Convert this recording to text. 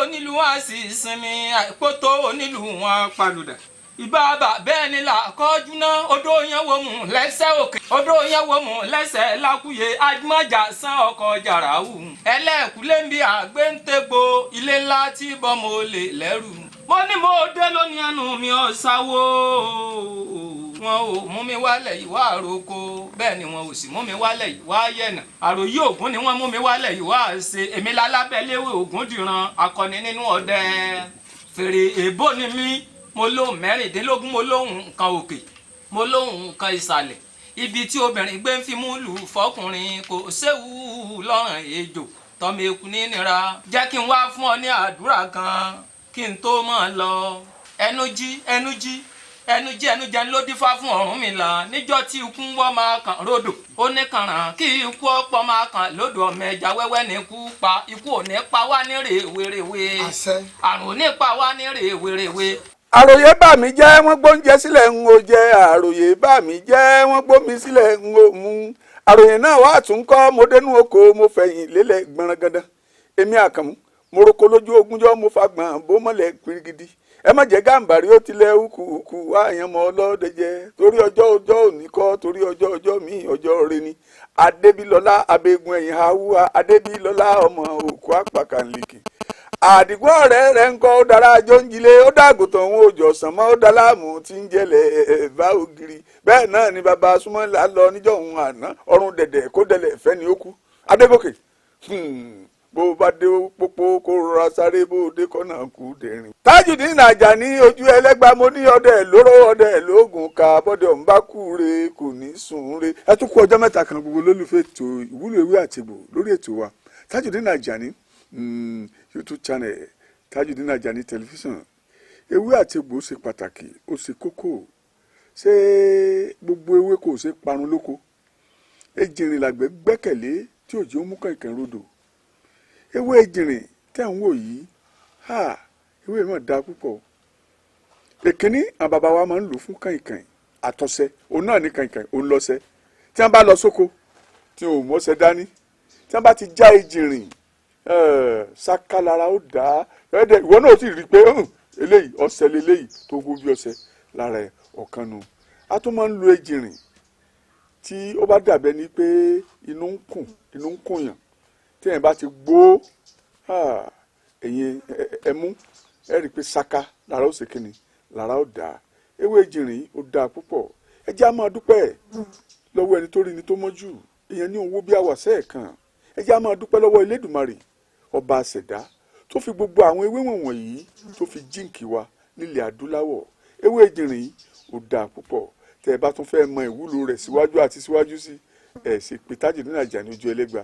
onílù wọn sì sinmi àìkótó onílù wọn palùdà ìbáàbà bẹ́ẹ̀ ni là kọjú ná odò yẹn wo mú lẹ́sẹ̀ òkè odò yẹn wo mú lẹ́sẹ̀ lákúyè ajímọ̀jà san ọkọ̀ jàràwù ẹlẹ́kùlé ń bí àgbéǹtẹ̀gbò ilé ńlá tí bọ́mọ olè lẹ́rù mo ní mo dé lónìí ẹnu mi ọ̀sáwó wọn ò mú mi wálẹ̀ yìí wá àròkọ bẹ́ẹ̀ ni wọn ò sì mú mi wálẹ̀ yìí wá yẹ̀nà àròyé ògún ni wọ́n mú mi wálẹ̀ yìí wá ṣe èmi lálábẹ́léwé ògún dìran akọni nínú ọdẹ fèrè èbó ni mí mo lóhùn mẹ́rìndínlógún mo lóhùn nǹkan òkè mo lóhùn nǹkan ìsàlẹ̀ ibi tí obìnrin gbé ń fi mú lù fọkùnrin kò séwu lọ́rùn ejò tọ́mọ eku nínira jẹ́ kí n wá fún ọ ní àdúrà kan kí n tó mọ̀ lọ ẹnu jí ẹnu ló dífá fún Ọ̀rúnmìlà níjọ́ tí ikú ń wọ́ máa kàn rodò ó ní kàràn kí ikú ọ̀pọ̀ máa kàn lódò ọmọ ẹja wẹ́wẹ́ ní ikú pa ikú ò ní pa wá ní rèwerèwe àrùn ò ní pa wá ní rèwerèwe. àròyé bà mí jẹ́ wọ́n gbóúnjẹ sílẹ̀ ń o jẹ àròyé bà mí jẹ́ wọ́n gbómi sílẹ̀ ń o mu àròyé náà wà tún kọ́ mo dénú oko mo fẹ̀yìn lélẹ̀ gbọ̀nrangandan èmi Àkànmú mo roko lójú ogúnjọ́ mo fagbọ̀n bó mọ́lẹ̀ pirigidi ẹ má jẹ́ Gàmbàrí ó tilẹ̀ ukù àyànmọ́ ọlọ́dẹ jẹ torí ọjọ́ òní kọ́ torí ọjọ́ mi ọjọ́ rẹ ni Adébílọ́lá abẹ́gun ẹ̀yìn haúhá Adébílọ́lá ọmọ òkú àpàkànlẹ̀kì àdìgbò ọ̀rẹ́ rẹ̀ ń kọ́ ó dára ajó ń jilé ó dàgùtàn òun òjò ọ̀sán mọ́ ó dáláàmú tí ń jẹ́lẹ̀ bá ògiri bẹ́ẹ̀ náà ni bàbá súnmọ́lá lọ níjọ́ òun àná ọrùn dẹ̀dẹ̀ kó dẹ̀lẹ̀ fẹ́ ni ó kú Adégòkè bó bá dé pópó kó rọra sáré bó dé kọ́nà kú dẹ̀rìn. Tajudeen Ajani ojú ẹlẹ́gbà mo ní ọdẹ lóró ọdẹ lóògùn ká bọ́dẹ̀ ọ̀hún bá kú re kò ní sùn re. ẹ tún kú ọjọ́ mẹ́ta kan gbogbo lólùfẹ́ ètò ìwúlò ewé àtẹ̀gbò lórí ètò wa Tajudeen Ajani YouTube channel Tajudeen Ajani tẹlifíṣàn ewé àtẹ̀gbò ṣe pàtàkì ó ṣe kókó ṣé gbogbo ewé kò ṣe parun lóko ejìnrìn làgbẹ̀ gbẹ́kẹ̀lé tí òjò mú kànkàn rodò ewé ejìnrìn tẹ́ ń wò yìí ewé náà dáa púpọ̀ èkíní àwọn bàbá wa máa ń lò fún kànkàn àtọ̀sẹ̀ òun náà ní kànkàn òun lọ́sẹ̀ tí wọ́n bá lọ sóko tí wọn ò mọ́sẹ̀ dání tí wọ́n bá ti já ejìnrìn sákàlára ó dá ìwọ náà sì rí i pé eléyìí ọṣẹ leléyìí tó gbó bí ọṣẹ lára ẹ ọ̀kan nu a tún máa ń lo ejìnrìn tí ó bá dàbẹ́ ni pé inú ń kùn yàn tí ẹ̀ bá ti gbó ẹ̀yìn ẹ̀mú ẹ̀ rí i pé ṣáká lára ó ṣe kíni lára ó dá ewé ejìnrìn ó dáa púpọ̀ ẹ jẹ́ á máa dúpẹ́ lọ́wọ́ ẹni tó rí ni tó mọ́jú èèyàn ní owó bí àwàṣẹ́ ẹ̀kan ẹ jẹ́ á máa dúpẹ́ lọ́wọ́ Elédùmarè ọba àṣẹ̀dá tó fi gbogbo àwọn ewé wọ̀nyí tó fi jíǹkì wa nílẹ̀ adúláwọ̀ ewé ejìnrìn ó dáa púpọ̀ tẹ́ ẹ bá tún fẹ́ mọ ìwúlò rẹ̀ síwájú àti síwájú sí ẹ̀ ṣe pé Tajudeen Ajani ojú ẹlẹ́gbà